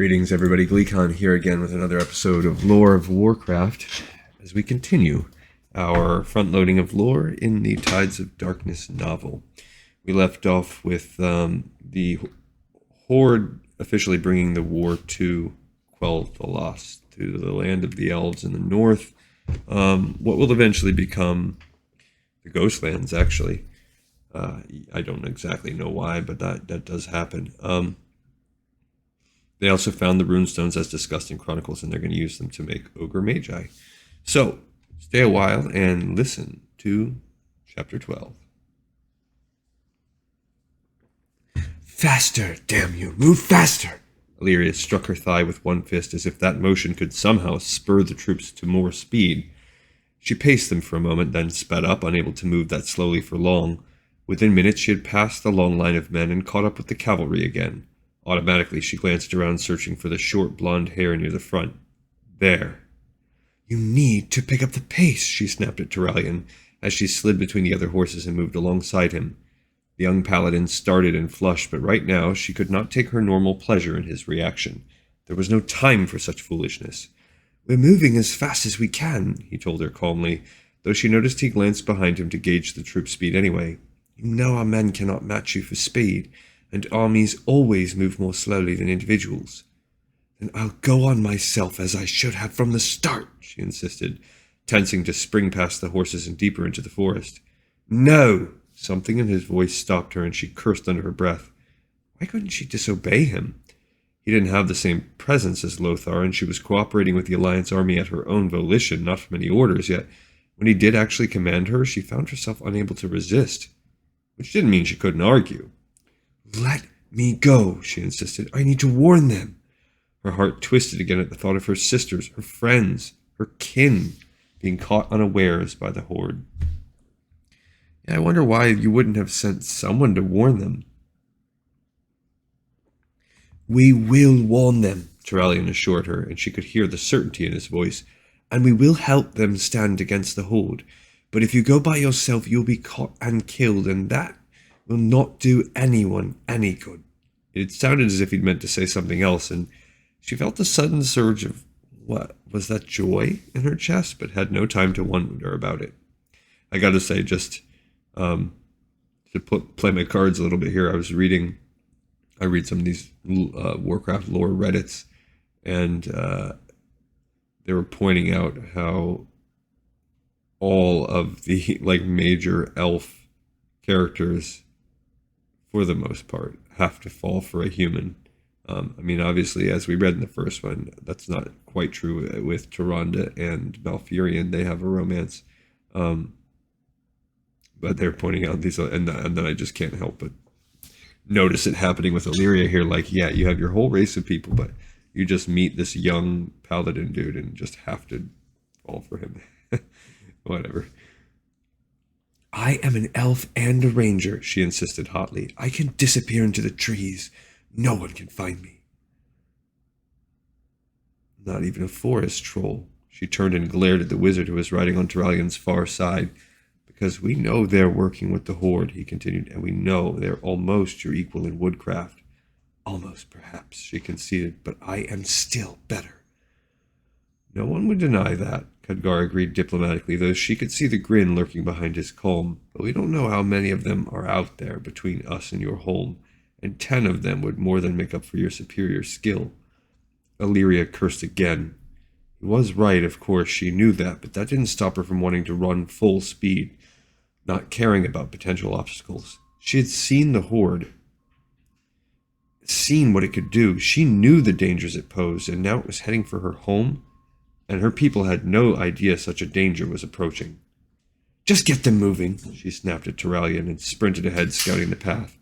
Greetings, everybody. Gleekon here again with another episode of Lore of Warcraft as we continue our front-loading of lore in the Tides of Darkness novel. We left off with the Horde officially bringing the war to Quel'Thalas, to the land of the elves in the north, what will eventually become the Ghostlands, actually. I don't exactly know why, but that does happen. They also found the runestones as discussed in Chronicles, and they're going to use them to make Ogre Magi. So, stay a while and listen to Chapter 12. Faster, damn you! Move faster! Illyria struck her thigh with one fist as if that motion could somehow spur the troops to more speed. She paced them for a moment, then sped up, unable to move that slowly for long. Within minutes she had passed the long line of men and caught up with the cavalry again. Automatically, she glanced around, searching for the short blonde hair near the front. There. You need to pick up the pace, she snapped at Turalyon, as she slid between the other horses and moved alongside him. The young paladin started and flushed, but right now she could not take her normal pleasure in his reaction. There was no time for such foolishness. We're moving as fast as we can, he told her calmly, though she noticed he glanced behind him to gauge the troop speed anyway. You know our men cannot match you for speed, and armies always move more slowly than individuals. Then I'll go on myself as I should have from the start, she insisted, tensing to spring past the horses and deeper into the forest. No! Something in his voice stopped her, and she cursed under her breath. Why couldn't she disobey him? He didn't have the same presence as Lothar, and she was cooperating with the Alliance army at her own volition, not from any orders, yet when he did actually command her, she found herself unable to resist, which didn't mean she couldn't argue. Let me go, she insisted. I need to warn them. Her heart twisted again at the thought of her sisters, her friends, her kin, being caught unawares by the Horde. Yeah, I wonder why you wouldn't have sent someone to warn them. We will warn them, Turalyon assured her, and she could hear the certainty in his voice, and we will help them stand against the Horde. But if you go by yourself, you'll be caught and killed, and that will not do anyone any good. It sounded as if he'd meant to say something else, and she felt a sudden surge of, what, was that joy in her chest, but had no time to wonder about it. I gotta say, just to play my cards a little bit here, I read some of these Warcraft lore Reddits, and they were pointing out how all of the major elf characters, for the most part, have to fall for a human. Obviously, as we read in the first one, that's not quite true with Tyrande and Malfurion. They have a romance. But they're pointing out these, and then I just can't help but notice it happening with Illyria here. Yeah, you have your whole race of people, but you just meet this young paladin dude and just have to fall for him. Whatever. I am an elf and a ranger, she insisted hotly. I can disappear into the trees. No one can find me. Not even a forest troll. She turned and glared at the wizard who was riding on Turalyon's far side. Because we know they're working with the Horde, he continued, and we know they're almost your equal in woodcraft. Almost, perhaps, she conceded, but I am still better. No one would deny that, Khadgar agreed diplomatically, though she could see the grin lurking behind his calm. But we don't know how many of them are out there between us and your home, and 10 of them would more than make up for your superior skill. Illyria cursed again. He was right, of course, she knew that, but that didn't stop her from wanting to run full speed, not caring about potential obstacles. She had seen the Horde, seen what it could do. She knew the dangers it posed, and now it was heading for her home, and her people had no idea such a danger was approaching. Just get them moving, she snapped at Turalyon and sprinted ahead, scouting the path.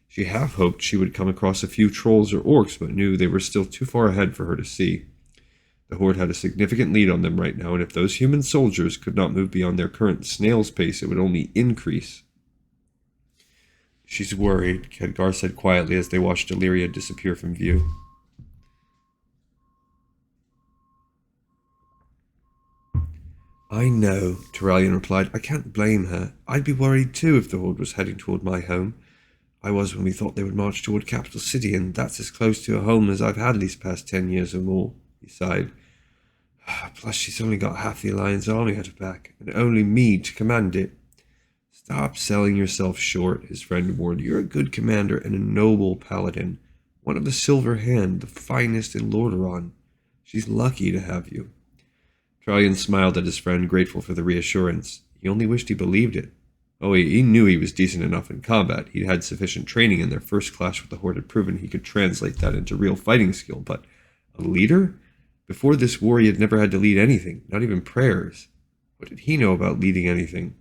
She half hoped she would come across a few trolls or orcs, but knew they were still too far ahead for her to see. The Horde had a significant lead on them right now, and if those human soldiers could not move beyond their current snail's pace, it would only increase. She's worried, Khadgar said quietly as they watched Illyria disappear from view. I know, Turalyon replied. I can't blame her. I'd be worried too if the Horde was heading toward my home. I was when we thought they would march toward Capital City, and that's as close to a home as I've had these past 10 years or more, he sighed. Plus, she's only got half the Alliance army at her back, and only me to command it. Stop selling yourself short, his friend warned. You're a good commander and a noble paladin. One of the Silver Hand, the finest in Lordaeron. She's lucky to have you. Trallion smiled at his friend, grateful for the reassurance. He only wished he believed it. Oh, he knew he was decent enough in combat. He'd had sufficient training, and their first clash with the Horde had proven he could translate that into real fighting skill. But a leader? Before this war, he had never had to lead anything, not even prayers. What did he know about leading anything?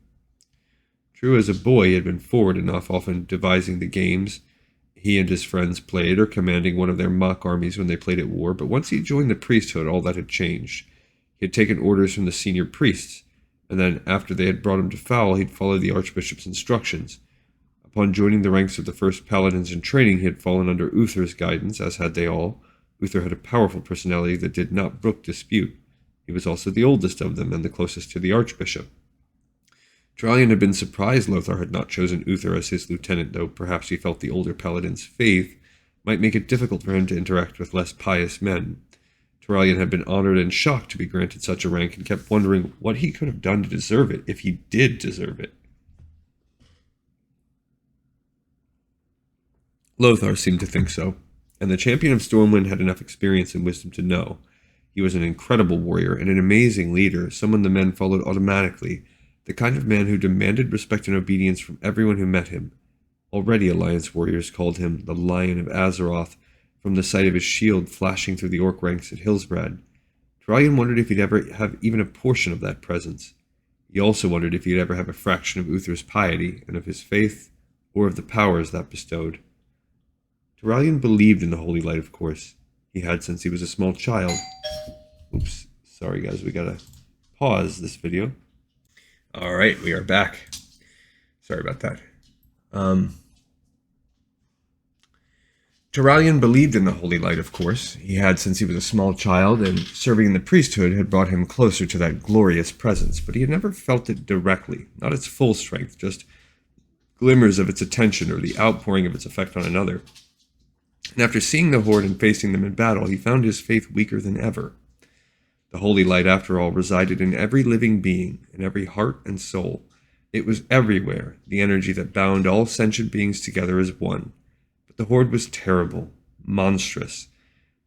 True, as a boy, he had been forward enough, often devising the games he and his friends played, or commanding one of their mock armies when they played at war. But once he joined the priesthood, all that had changed. He had taken orders from the senior priests, and then, after they had brought him to foul, he'd followed the archbishop's instructions. Upon joining the ranks of the first paladins in training, he had fallen under Uther's guidance, as had they all. Uther had a powerful personality that did not brook dispute. He was also the oldest of them, and the closest to the archbishop. Trallion had been surprised Lothar had not chosen Uther as his lieutenant, though perhaps he felt the older paladin's faith might make it difficult for him to interact with less pious men. Trallion had been honored and shocked to be granted such a rank, and kept wondering what he could have done to deserve it, if he did deserve it. Lothar seemed to think so, and the champion of Stormwind had enough experience and wisdom to know. He was an incredible warrior and an amazing leader, someone the men followed automatically, the kind of man who demanded respect and obedience from everyone who met him. Already Alliance warriors called him the Lion of Azeroth, from the sight of his shield flashing through the orc ranks at Hillsbrad. Trallion wondered if he'd ever have even a portion of that presence. He also wondered if he'd ever have a fraction of Uther's piety, and of his faith, or of the powers that bestowed. Trallion believed in the holy light, of course. He had since he was a small child. Oops, sorry guys, we gotta pause this video. Alright, we are back. Sorry about that. Trallion believed in the holy light, of course. He had since he was a small child, and serving in the priesthood had brought him closer to that glorious presence, but he had never felt it directly, not its full strength, just glimmers of its attention or the outpouring of its effect on another. And after seeing the Horde and facing them in battle, he found his faith weaker than ever. The holy light, after all, resided in every living being, in every heart and soul. It was everywhere, the energy that bound all sentient beings together as one. But the Horde was terrible, monstrous.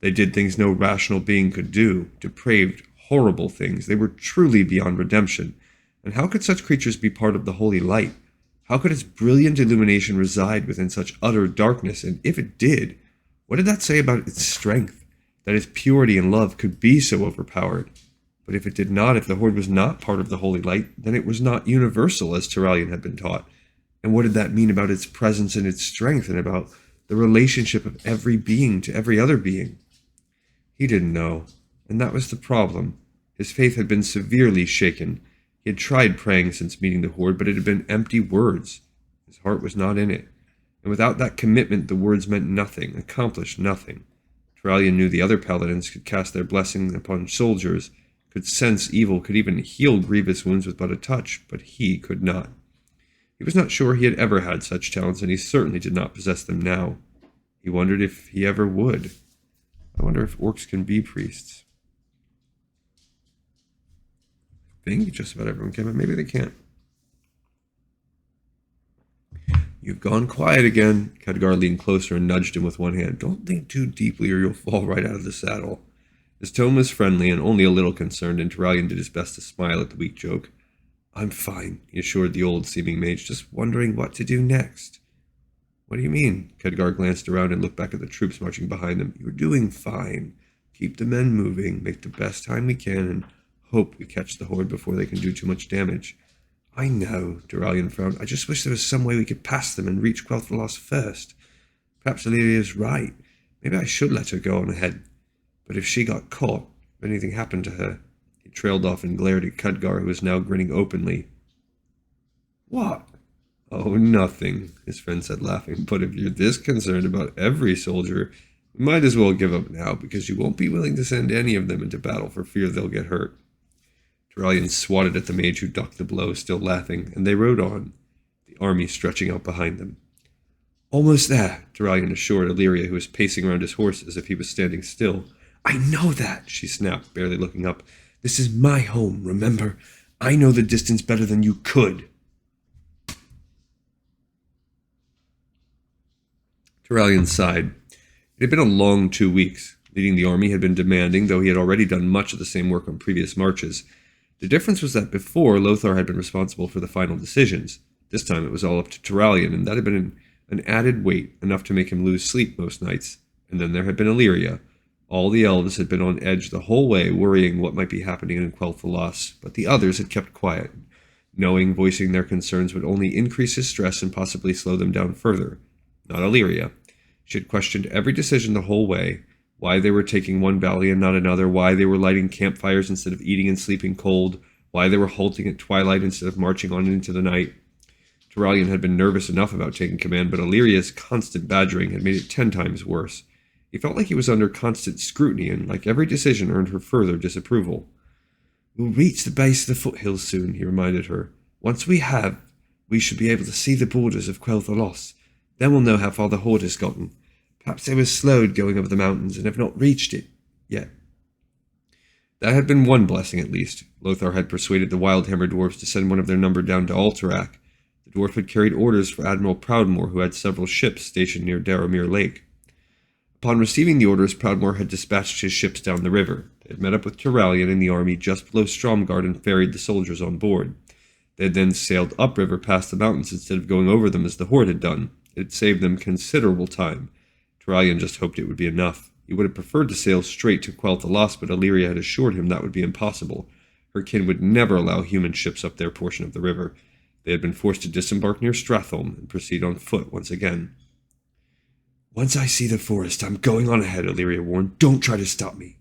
They did things no rational being could do, depraved, horrible things. They were truly beyond redemption. And how could such creatures be part of the holy light? How could its brilliant illumination reside within such utter darkness? And if it did, what did that say about its strength? That its purity and love could be so overpowered? But if it did not, if the Horde was not part of the holy light, then it was not universal, as Trallion had been taught. And what did that mean about its presence and its strength, and about the relationship of every being to every other being? He didn't know, and that was the problem. His faith had been severely shaken. He had tried praying since meeting the Horde, but it had been empty words. His heart was not in it. And without that commitment, the words meant nothing, accomplished nothing. Trallion knew the other paladins could cast their blessing upon soldiers, could sense evil, could even heal grievous wounds with but a touch, but he could not. He was not sure he had ever had such talents, and he certainly did not possess them now. He wondered if he ever would. I wonder if orcs can be priests. I think just about everyone can, but maybe they can't. You've gone quiet again. Khadgar leaned closer and nudged him with one hand. Don't think too deeply or you'll fall right out of the saddle. His tone was friendly and only a little concerned, and Trallion did his best to smile at the weak joke. I'm fine, he assured the old-seeming mage, just wondering what to do next. What do you mean? Khadgar glanced around and looked back at the troops marching behind them. You're doing fine. Keep the men moving, make the best time we can, and hope we catch the Horde before they can do too much damage. I know, Trallion frowned. I just wish there was some way we could pass them and reach Quel'Thalas first. Perhaps Illyria's right. Maybe I should let her go on ahead. But if she got caught, if anything happened to her... He trailed off and glared at Khadgar, who was now grinning openly. What? Oh, nothing, his friend said, laughing. But if you're this concerned about every soldier, we might as well give up now, because you won't be willing to send any of them into battle for fear they'll get hurt. Trallion swatted at the mage, who ducked the blow, still laughing, and they rode on, the army stretching out behind them. Almost there, Turalyon assured Illyria, who was pacing around his horse as if he was standing still. I know that, she snapped, barely looking up. This is my home, remember? I know the distance better than you could. Turalyon sighed. It had been a long 2 weeks. Leading the army had been demanding, though he had already done much of the same work on previous marches. The difference was that before, Lothar had been responsible for the final decisions. This time it was all up to Turalyon, and that had been an added weight, enough to make him lose sleep most nights. And then there had been Illyria. All the elves had been on edge the whole way, worrying what might be happening in Quel'Thalas, but the others had kept quiet, knowing voicing their concerns would only increase his stress and possibly slow them down further. Not Illyria. She had questioned every decision the whole way, why they were taking one valley and not another, why they were lighting campfires instead of eating and sleeping cold, why they were halting at twilight instead of marching on into the night. Turalyon had been nervous enough about taking command, but Illyria's constant badgering had made it 10 times worse. He felt like he was under constant scrutiny, and like every decision earned her further disapproval. We'll reach the base of the foothills soon, he reminded her. Once we have, we should be able to see the borders of Quel'Thalas. Then we'll know how far the Horde has gotten. Perhaps they were slowed going over the mountains and have not reached it yet. That had been one blessing, at least. Lothar had persuaded the Wildhammer dwarves to send one of their number down to Alterac. The dwarf had carried orders for Admiral Proudmoore, who had several ships stationed near Daramir Lake. Upon receiving the orders, Proudmoore had dispatched his ships down the river. They had met up with Turalyon and the army just below Stromgard and ferried the soldiers on board. They had then sailed upriver past the mountains instead of going over them as the Horde had done. It had saved them considerable time. Turalyon just hoped it would be enough. He would have preferred to sail straight to Quel'Thalas, but Illyria had assured him that would be impossible. Her kin would never allow human ships up their portion of the river. They had been forced to disembark near Stratholme and proceed on foot once again. Once I see the forest, I'm going on ahead, Illyria warned. Don't try to stop me.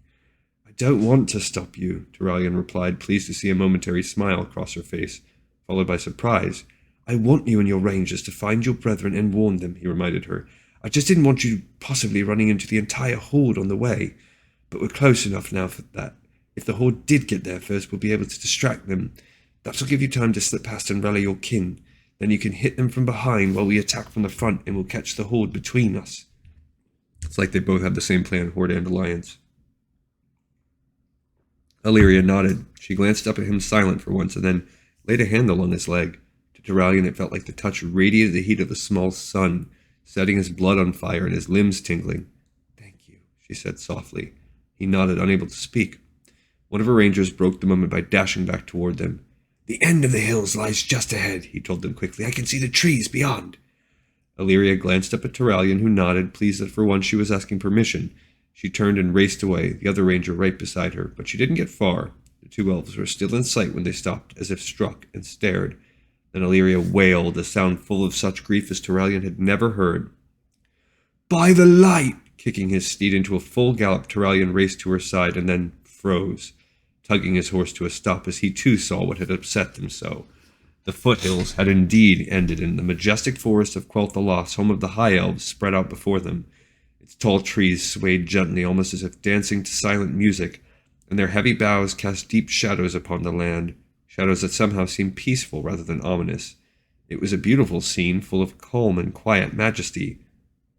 I don't want to stop you, Turalyon replied, pleased to see a momentary smile cross her face, followed by surprise. I want you and your rangers to find your brethren and warn them, he reminded her. I just didn't want you possibly running into the entire Horde on the way, but we're close enough now for that. If the Horde did get there first, we'll be able to distract them. That'll give you time to slip past and rally your kin. Then you can hit them from behind while we attack from the front, and we'll catch the Horde between us. It's like they both had the same plan, Horde and Alliance. Illyria nodded. She glanced up at him silent for once, and then laid a hand along his leg. To Turalyon it felt like the touch radiated the heat of the small sun, setting his blood on fire and his limbs tingling. Thank you, she said softly. He nodded, unable to speak. One of her rangers broke the moment by dashing back toward them. The end of the hills lies just ahead, he told them quickly. I can see the trees beyond. Illyria glanced up at Turalyon, who nodded, pleased that for once she was asking permission. She turned and raced away, the other ranger right beside her, but she didn't get far. The two elves were still in sight when they stopped, as if struck, and stared. Then Illyria wailed, a sound full of such grief as Turalyon had never heard. By the light! Kicking his steed into a full gallop, Turalyon raced to her side and then froze, tugging his horse to a stop as he too saw what had upset them so. The foothills had indeed ended, and the majestic forest of Quel'Thalas, home of the High Elves, spread out before them. Its tall trees swayed gently, almost as if dancing to silent music, and their heavy boughs cast deep shadows upon the land, shadows that somehow seemed peaceful rather than ominous. It was a beautiful scene, full of calm and quiet majesty,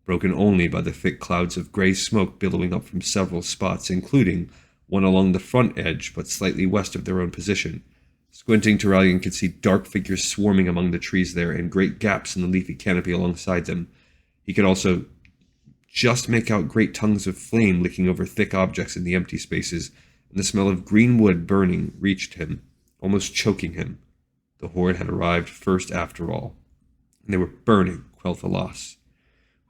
broken only by the thick clouds of gray smoke billowing up from several spots, including one along the front edge, but slightly west of their own position. Squinting, Turalyon could see dark figures swarming among the trees there, and great gaps in the leafy canopy alongside them. He could also just make out great tongues of flame licking over thick objects in the empty spaces, and the smell of green wood burning reached him, almost choking him. The Horde had arrived first after all, and they were burning Quel'Thalas.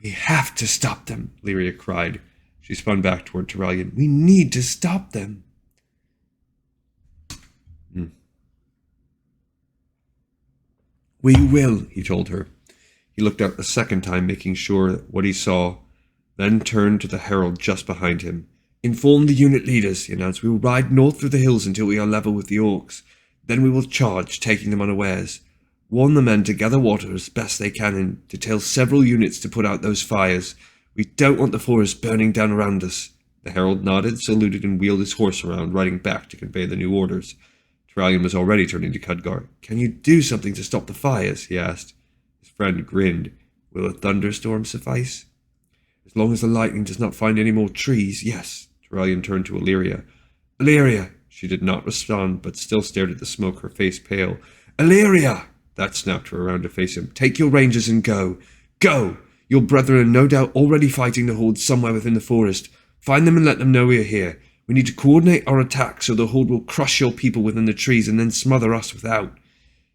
We have to stop them, Illyria cried. She spun back toward Turalyon. We need to stop them. We will, he told her. He looked out a second time, making sure what he saw, then turned to the herald just behind him. Inform the unit leaders, he announced. We will ride north through the hills until we are level with the orcs. Then we will charge, taking them unawares. Warn the men to gather water as best they can and detail several units to put out those fires. We don't want the forest burning down around us. The herald nodded, saluted, and wheeled his horse around, riding back to convey the new orders. Turalyon was already turning to Khadgar. Can you do something to stop the fires? He asked. His friend grinned. Will a thunderstorm suffice? As long as the lightning does not find any more trees, yes. Turalyon turned to Illyria. Illyria! She did not respond, but still stared at the smoke, her face pale. Illyria! That snapped her around to face him. Take your rangers and go. Go! Your brethren are no doubt already fighting the Horde somewhere within the forest. Find them and let them know we are here. We need to coordinate our attack so the Horde will crush your people within the trees and then smother us without.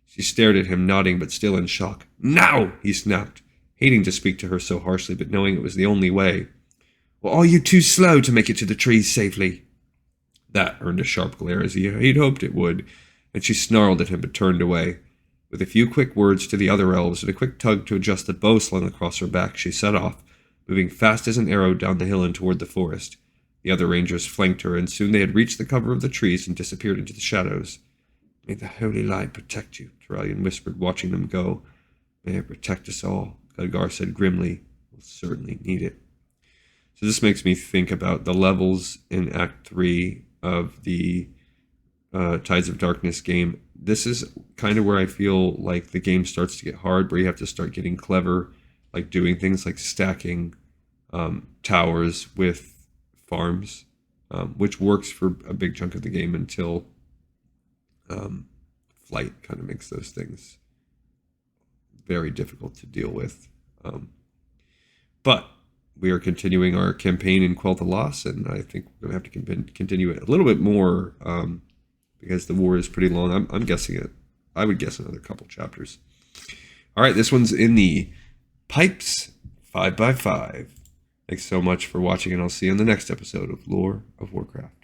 She stared at him, nodding but still in shock. Now! He snapped, hating to speak to her so harshly, but knowing it was the only way. Or are you too slow to make it to the trees safely? That earned a sharp glare as he'd hoped it would, and she snarled at him but turned away. With a few quick words to the other elves and a quick tug to adjust the bow slung across her back, she set off, moving fast as an arrow down the hill and toward the forest. The other rangers flanked her, and soon they had reached the cover of the trees and disappeared into the shadows. May the holy light protect you, Turalyon whispered, watching them go. May it protect us all, Khadgar said grimly. We'll certainly need it. So this makes me think about the levels in Act 3 of the Tides of Darkness game. This is kind of where I feel like the game starts to get hard, where you have to start getting clever, like doing things like stacking towers with farms, which works for a big chunk of the game until flight kind of makes those things very difficult to deal with. But we are continuing our campaign in Quel'Thalas, and I think we're going to have to continue it a little bit more because the war is pretty long. I'm guessing it. I would guess another couple chapters. All right, this one's in the pipes, 5x5. Thanks so much for watching, and I'll see you in the next episode of Lore of Warcraft.